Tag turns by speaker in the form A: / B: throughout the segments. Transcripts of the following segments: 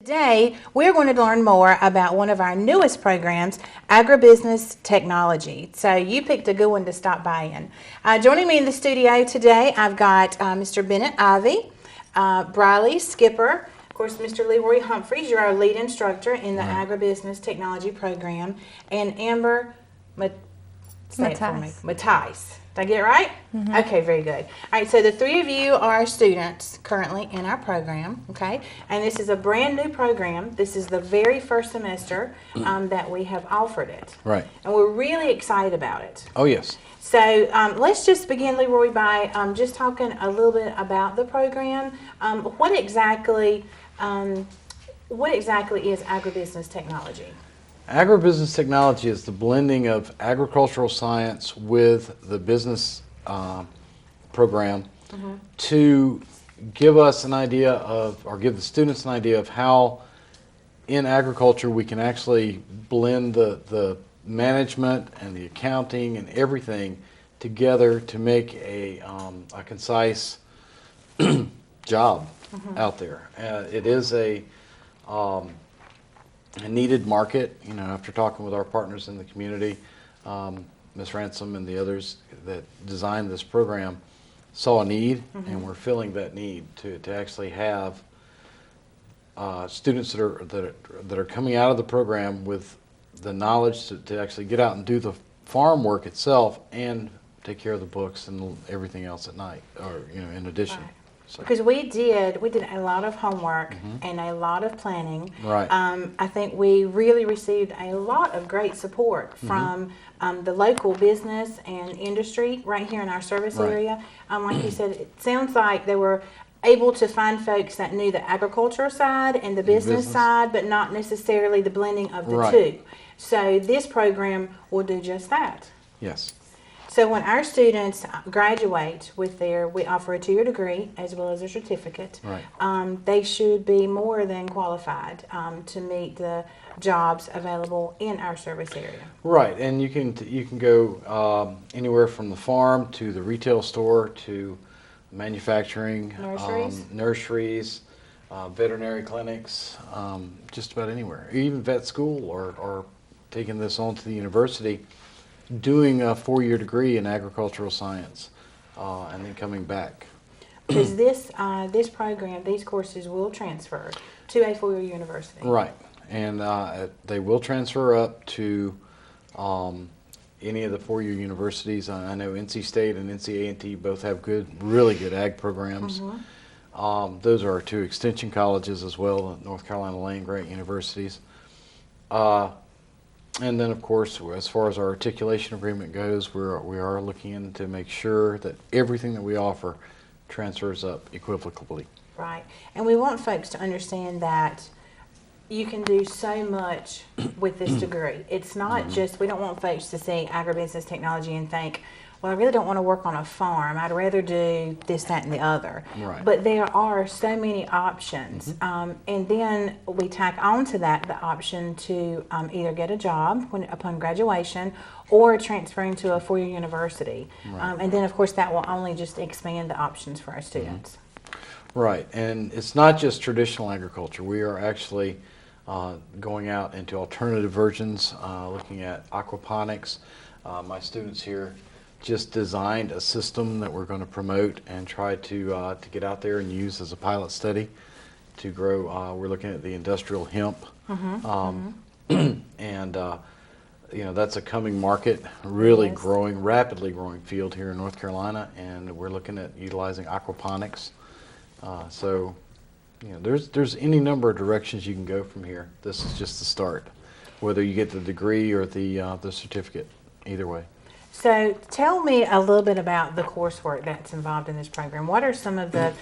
A: Today, we're going to learn more about one of our newest programs, Agribusiness Technology. So you picked a good one to stop by in. Joining me in the studio today, I've got Mr. Bennet, Ivey, Briley, Skipper, of course, Mr. Leroy Humphries, you're our lead instructor in the Agribusiness Technology program, and Amber Mattice. Did I get it right? Mm-hmm. Okay, very good. All right, so the three of you are students currently in our program, okay? And this is a brand new program. This is the very first semester that we have offered it.
B: Right.
A: And we're really excited about it.
B: Oh, yes.
A: So let's just begin, Leroy, by just talking a little bit about the program. What exactly is agribusiness technology?
B: Agribusiness technology is the blending of agricultural science with the business program to give us an idea of, or give the students an idea of how in agriculture we can actually blend the management and the accounting and everything together to make a concise job out there. It is a needed market, after talking with our partners in the community, Ms. Ransom and the others that designed this program saw a need, and we're filling that need to actually have students that are coming out of the program with the knowledge to actually get out and do the farm work itself and take care of the books and everything else at night, or in addition.
A: Right. So. Because we did a lot of homework and a lot of planning.
B: Right.
A: I think we really received a lot of great support from the local business and industry right here in our service area. Like you said, it sounds like they were able to find folks that knew the agricultural side and the business side, but not necessarily the blending of the two. So this program will do just that.
B: Yes.
A: So when our students graduate with we offer a 2-year degree as well as a certificate.
B: Right.
A: They should be more than qualified to meet the jobs available in our service area.
B: Right, and you can go anywhere from the farm to the retail store to manufacturing, nurseries, veterinary clinics, just about anywhere. Even vet school or taking this on to the university, doing a 4-year degree in agricultural science, and then coming back.
A: Because this program, these courses will transfer to a 4-year university.
B: Right, and they will transfer up to any of the 4-year universities. I know NC State and NC A&T both have really good ag programs. Those are our 2 extension colleges as well, North Carolina land-grant universities. And then, of course, as far as our articulation agreement goes, we are looking in to make sure that everything that we offer transfers up equivocally.
A: Right. And we want folks to understand that you can do so much with this degree. It's not just, we don't want folks to see agribusiness technology and think, well, I really don't want to work on a farm. I'd rather do this, that, and the other.
B: Right.
A: But there are so many options. And then we tack on to that the option to either get a job upon graduation or transferring to a 4-year university.
B: Right.
A: And then, of course, that will only just expand the options for our students.
B: Right. And it's not just traditional agriculture. We are actually going out into alternative versions, looking at aquaponics. My students here just designed a system that we're going to promote and try to get out there and use as a pilot study to grow. We're looking at the industrial hemp, and that's a coming market, really growing, rapidly growing field here in North Carolina, and we're looking at utilizing aquaponics. So there's any number of directions you can go from here. This is just the start, whether you get the degree or the certificate, either way.
A: So tell me a little bit about the coursework that's involved in this program. What are some of the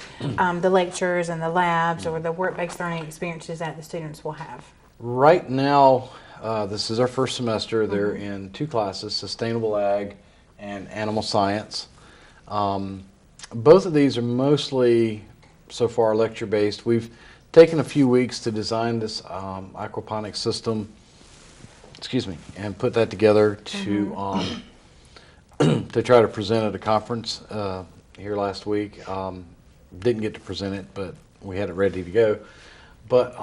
A: lectures and the labs or the work-based learning experiences that the students will have?
B: Right now, this is our first semester. They're in 2 classes, Sustainable Ag and Animal Science. Both of these are mostly, so far, lecture-based. We've taken a few weeks to design this aquaponics system, and put that together to to try to present at a conference here last week. Didn't get to present it, but we had it ready to go. But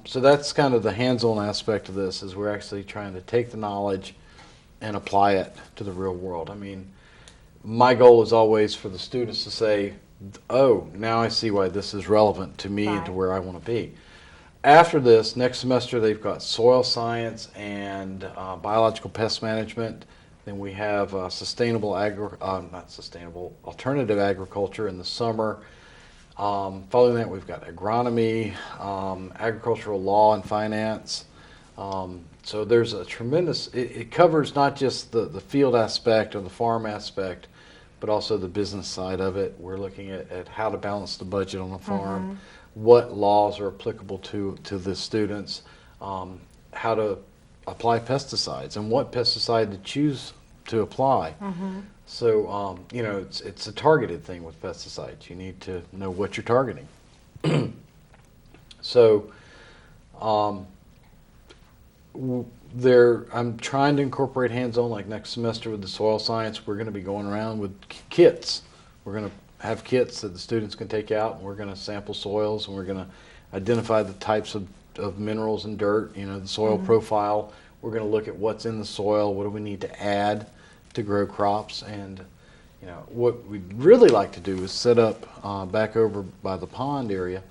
B: so that's kind of the hands-on aspect of this, is we're actually trying to take the knowledge and apply it to the real world. I mean, my goal is always for the students to say, oh, now I see why this is relevant to me and to where I want to be. After this, next semester, they've got soil science and biological pest management. Then we have alternative agriculture in the summer. Following that, we've got agronomy, agricultural law and finance. So there's a tremendous, it covers not just the field aspect or the farm aspect, but also the business side of it. We're looking at how to balance the budget on a farm, what laws are applicable to the students, how to apply pesticides, and what pesticide to choose to apply. So, it's a targeted thing with pesticides. You need to know what you're targeting. So, I'm trying to incorporate hands-on, like next semester with the soil science. We're going to be going around with kits. We're going to have kits that the students can take out, and we're going to sample soils, and we're going to identify the types of minerals and dirt, the soil profile. We're going to look at what's in the soil, what do we need to add to grow crops, and what we'd really like to do is set up back over by the pond area.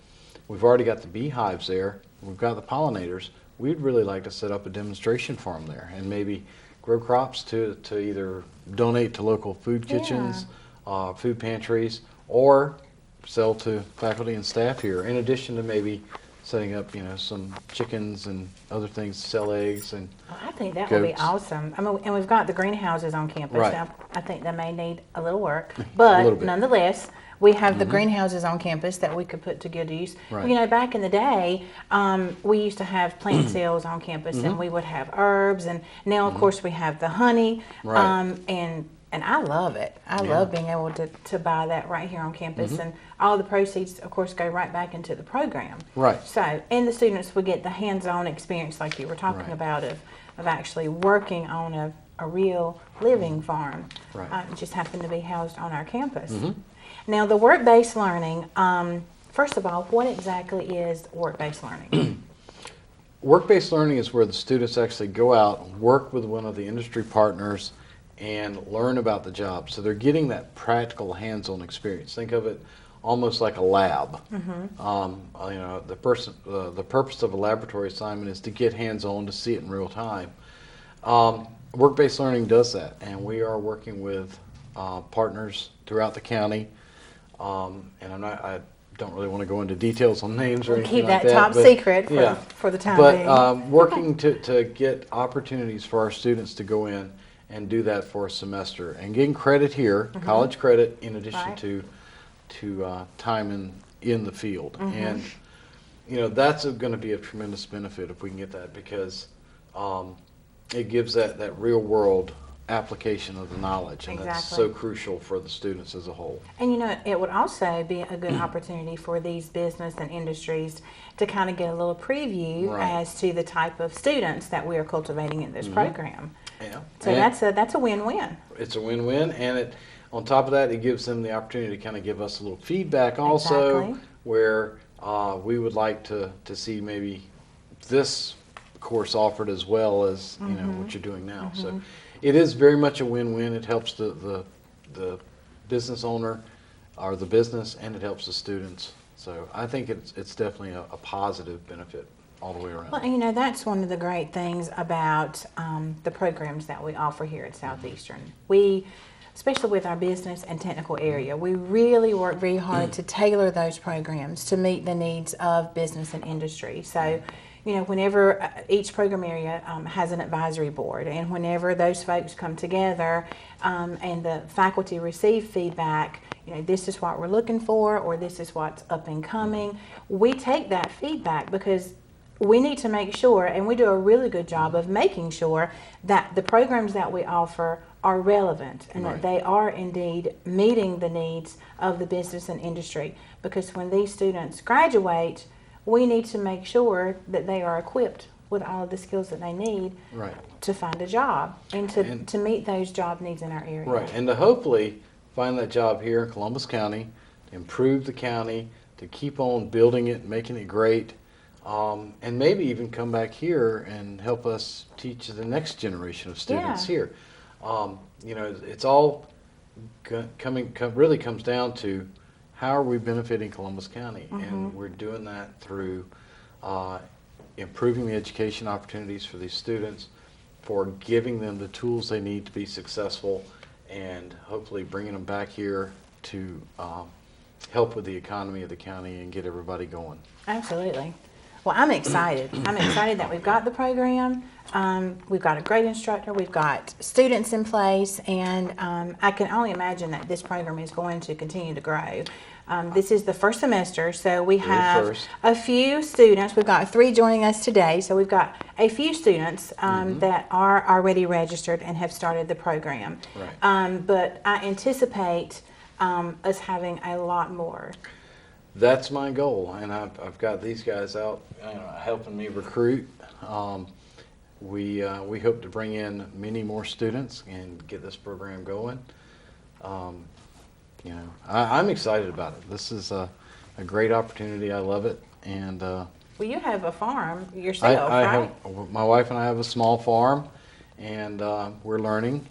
B: We've already got the beehives there. We've got the pollinators. We'd really like to set up a demonstration farm there and maybe grow crops to either donate to local food kitchens, food pantries, or sell to faculty and staff here, in addition to maybe setting up, some chickens and other things to sell eggs and
A: I think that would be awesome. I mean, and we've got the greenhouses on campus.
B: Right.
A: Now, I think they may need a little work, but nonetheless, we have the greenhouses on campus that we could put to good use.
B: Right.
A: Back in the day, we used to have plant sales on campus, and we would have herbs, and now, of course, we have the honey,
B: Right.
A: And I love it. I love being able to buy that right here on campus, and all the proceeds, of course, go right back into the program.
B: Right.
A: So, and the students would get the hands-on experience, like you were talking about, of actually working on a real living farm.
B: Right.
A: It just happened to be housed on our campus. Now, the work-based learning, first of all, what exactly is work-based learning?
B: Work-based learning is where the students actually go out and work with one of the industry partners and learn about the job. So they're getting that practical hands-on experience. Think of it almost like a lab. The purpose of a laboratory assignment is to get hands-on, to see it in real time. Work-based learning does that, and we are working with partners throughout the county. And I don't really want to go into details on names or anything
A: Keep
B: like
A: that
B: that.
A: top secret for the time being.
B: But working to get opportunities for our students to go in and do that for a semester and getting credit here, college credit, in addition to time in the field. And that's going to be a tremendous benefit if we can get that, because it gives that real world application of the knowledge, and that's so crucial for the students as a whole.
A: And it would also be a good opportunity for these business and industries to kind of get a little preview as to the type of students that we are cultivating in this program.
B: Yeah.
A: So that's a win-win.
B: It's a win-win, and on top of that, it gives them the opportunity to kind of give us a little feedback also, where we would like to see maybe this course offered as well as what you're doing now. So it is very much a win-win. It helps the business owner or the business, and it helps the students. So I think it's definitely a positive benefit all the way around.
A: Well, that's one of the great things about the programs that we offer here at Southeastern. We, especially with our business and technical area, we really work very hard to tailor those programs to meet the needs of business and industry. So, whenever each program area has an advisory board, and whenever those folks come together and the faculty receive feedback, this is what we're looking for, or this is what's up and coming, we take that feedback, because we need to make sure, and we do a really good job of making sure, that the programs that we offer are relevant and that they are indeed meeting the needs of the business and industry. Because when these students graduate, we need to make sure that they are equipped with all of the skills that they need to find a job and to meet those job needs in our area.
B: Right, and to hopefully find that job here in Columbus County, to improve the county, to keep on building it, making it great. and maybe even come back here and help us teach the next generation of students
A: Yeah.
B: here. It's all really comes down to how are we benefiting Columbus County, and we're doing that through improving the education opportunities for these students, for giving them the tools they need to be successful, and hopefully bringing them back here to help with the economy of the county and get everybody going.
A: Absolutely. Well, I'm excited. I'm excited that we've got the program. We've got a great instructor. We've got students in place, and I can only imagine that this program is going to continue to grow. This is the first semester, so we have a few students. We've got 3 joining us today, so we've got a few students that are already registered and have started the program.
B: Right.
A: But I anticipate us having a lot more.
B: That's my goal, and I've got these guys out helping me recruit. We hope to bring in many more students and get this program going. I'm excited about it. This is a great opportunity. I love it, and
A: well, you have a farm yourself, right?
B: My wife and I have a small farm, and we're learning.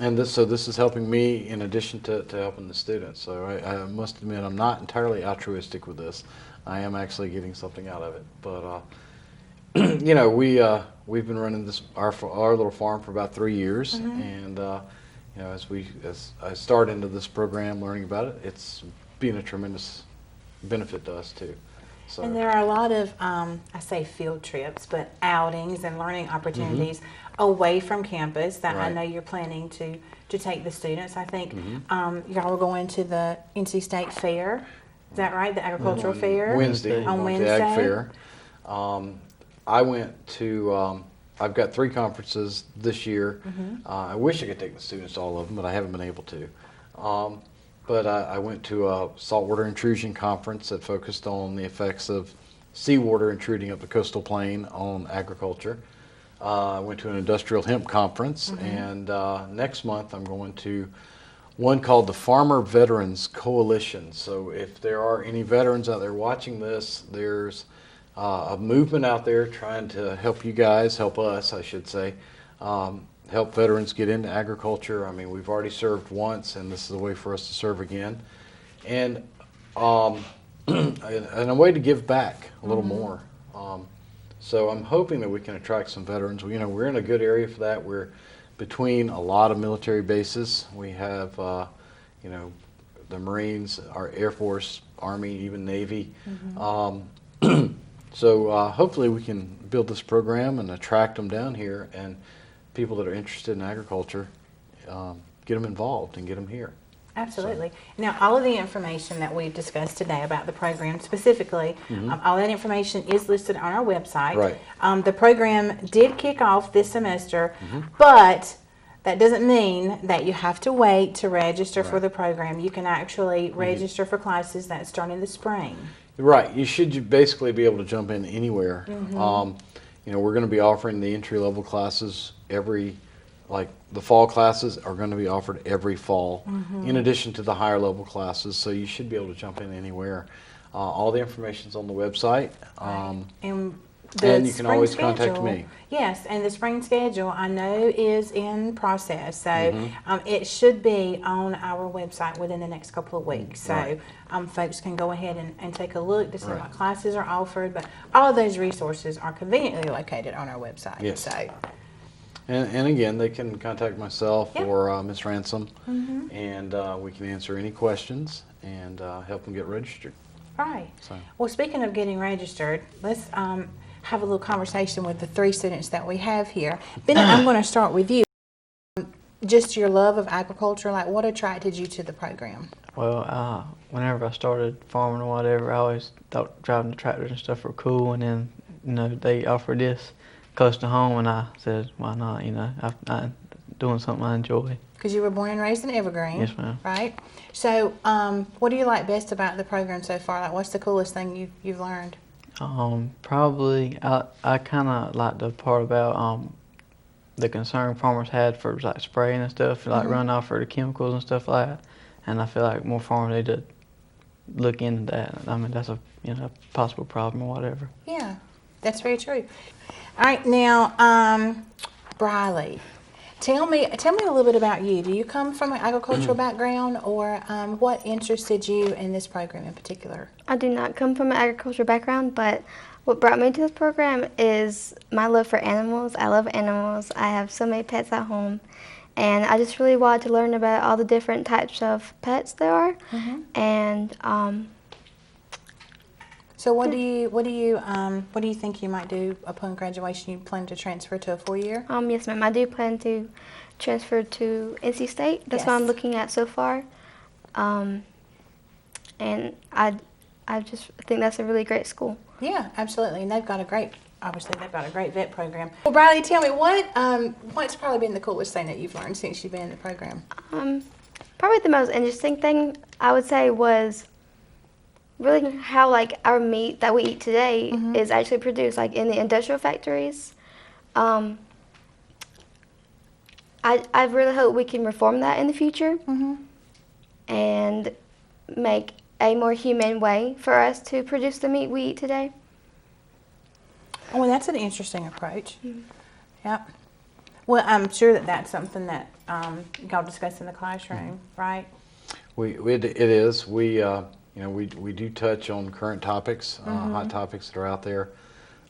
B: And this is helping me in addition to helping the students. So I must admit I'm not entirely altruistic with this. I am actually getting something out of it. But we've been running our little farm for about 3 years, and as I start into this program, learning about it, it's been a tremendous benefit to us too. So.
A: And there are a lot of I say field trips, but outings and learning opportunities away from campus that I know you're planning to take the students. I think y'all are going to the NC State Fair. Is that right? The agricultural fair?
B: Wednesday.
A: On Wednesday.
B: The Ag Fair. I went to, I've got 3 conferences this year. I wish I could take the students to all of them, but I haven't been able to. But I went to a saltwater intrusion conference that focused on the effects of seawater intruding up the coastal plain on agriculture. I went to an industrial hemp conference, and next month I'm going to one called the Farmer Veterans Coalition. So if there are any veterans out there watching this, there's a movement out there trying to help you guys, help us, I should say, help veterans get into agriculture. I mean, we've already served once, and this is a way for us to serve again. And a way to give back a little more. So I'm hoping that we can attract some veterans. We're in a good area for that. We're between a lot of military bases. We have, the Marines, our Air Force, Army, even Navy. So hopefully we can build this program and attract them down here, and people that are interested in agriculture, get them involved and get them here.
A: Absolutely. So. Now, all of the information that we've discussed today about the program specifically, all that information is listed on our website.
B: Right.
A: The program did kick off this semester, but that doesn't mean that you have to wait to register for the program. You can actually register for classes that start in the spring. Right.
B: You should basically be able to jump in anywhere. We're going to be offering the entry-level classes the fall classes are going to be offered every fall, in addition to the higher level classes, so you should be able to jump in anywhere. All the information's on the website. And you can always contact me.
A: Yes, and the spring schedule I know is in process, so it should be on our website within the next couple of weeks. So folks can go ahead and take a look to see what classes are offered, but all of those resources are conveniently located on our website.
B: Yes.
A: So.
B: And again, they can contact myself or Ms. Ransom, and we can answer any questions and help them get registered.
A: Right. So. Well, speaking of getting registered, let's have a little conversation with the 3 students that we have here. Bennet, I'm going to start with you. Just your love of agriculture, what attracted you to the program?
C: Well, whenever I started farming or whatever, I always thought driving the tractors and stuff were cool, and then, they offered this close to home, and I said, why not, I'm doing something I enjoy.
A: Because you were born and raised in Evergreen.
C: Yes, ma'am.
A: Right? So, what do you like best about the program so far? What's the coolest thing you've learned?
C: Probably, I kind of like the part about the concern farmers had for spraying and stuff, running off for the chemicals and stuff like that. And I feel like more farmers need to look into that. I mean, that's a possible problem or whatever.
A: Yeah, that's very true. All right, now, Briley, tell me a little bit about you. Do you come from an agricultural background, or what interested you in this program in particular?
D: I do not come from an agricultural background, but what brought me to this program is my love for animals. I love animals. I have so many pets at home, and I just really wanted to learn about all the different types of pets there are. And
A: so, what do you think you might do upon graduation? You plan to transfer to a 4-year?
D: Yes, ma'am. I do plan to transfer to NC State. That's what I'm looking at so far. And I just think that's a really great school.
A: Yeah, absolutely, and they've got a great vet program. Well, Briley, tell me what's probably been the coolest thing that you've learned since you've been in the program?
D: Probably the most interesting thing I would say was really how like our meat that we eat today is actually produced like in the industrial factories. I really hope we can reform that in the future and make a more humane way for us to produce the meat we eat today.
A: Oh, well, that's an interesting approach. Yep. Well, I'm sure that's something that y'all discuss in the classroom, right?
B: It is. We do touch on current topics, hot topics that are out there,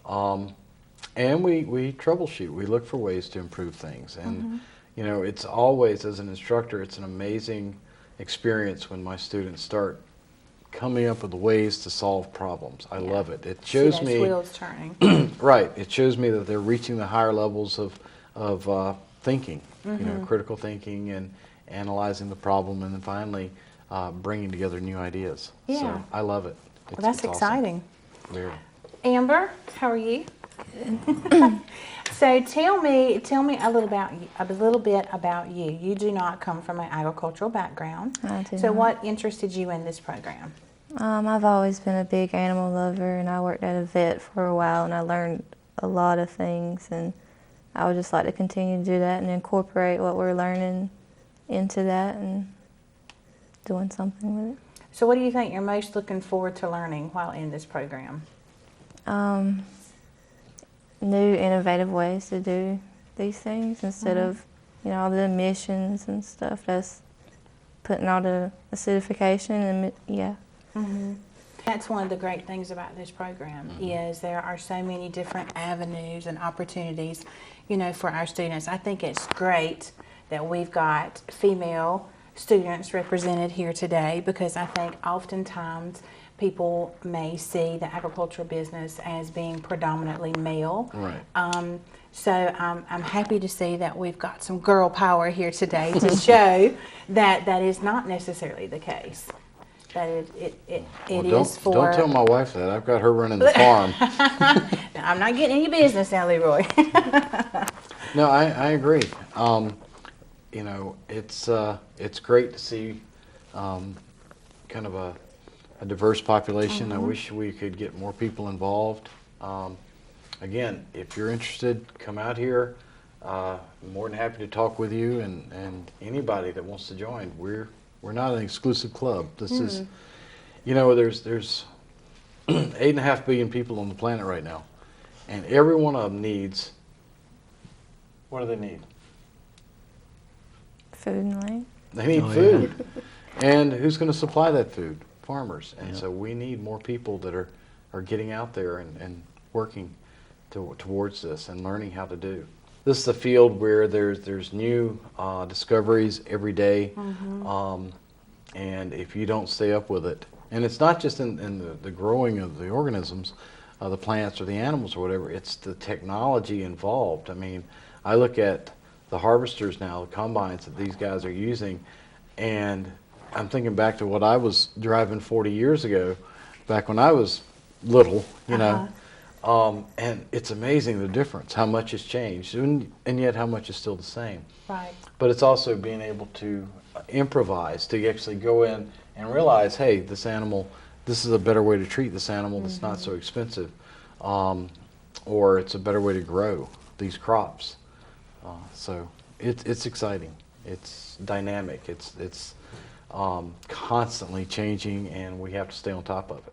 B: and we troubleshoot. We look for ways to improve things, and it's always, as an instructor, it's an amazing experience when my students start coming up with ways to solve problems. I love it. It shows me
A: wheels turning.
B: Right. It shows me that they're reaching the higher levels of thinking, critical thinking and analyzing the problem, and then finally bringing together new ideas.
A: Yeah.
B: So I love it.
A: Well, that's
B: it's
A: exciting.
B: Awesome. Very.
A: Amber, how are you? So tell me a little bit about you. You do not come from an agricultural background.
E: I do
A: So
E: not.
A: what interested you in this program?
E: I've always been a big animal lover, and I worked at a vet for a while, and I learned a lot of things, and I would just like to continue to do that and incorporate what we're learning into that and doing something with it.
A: So what do you think you're most looking forward to learning while in this program?
E: New innovative ways to do these things instead of all the emissions and stuff that's putting all the acidification and
A: That's one of the great things about this program is there are so many different avenues and opportunities, for our students. I think it's great that we've got female students represented here today, because I think oftentimes people may see the agricultural business as being predominantly male.
B: Right.
A: So I'm happy to see that we've got some girl power here today to show that that is not necessarily the case. That it is for...
B: Don't tell my wife that. I've got her running the farm.
A: Now, I'm not getting any business now, Leroy.
B: No, I agree. It's great to see kind of a diverse population. I wish we could get more people involved. Again, if you're interested, come out here. I'm more than happy to talk with you and anybody that wants to join. We're not an exclusive club. This is, there's 8.5 billion people on the planet right now, and every one of them needs. What do they need?
E: food and land.
B: They need food. And who's going to supply that food? Farmers. And so we need more people that are getting out there and working towards this and learning how to do. This is a field where there's new discoveries every day, and if you don't stay up with it, and it's not just in the growing of the organisms, the plants or the animals or whatever, it's the technology involved. I mean, I look at the harvesters now, the combines that these guys are using, and I'm thinking back to what I was driving 40 years ago, back when I was little, you know. And it's amazing the difference, how much has changed, and yet how much is still the same.
A: Right.
B: But it's also being able to improvise, to actually go in and realize, hey, this animal, this is a better way to treat this animal that's not so expensive, or it's a better way to grow these crops. So it's exciting. It's dynamic. It's constantly changing, and we have to stay on top of it.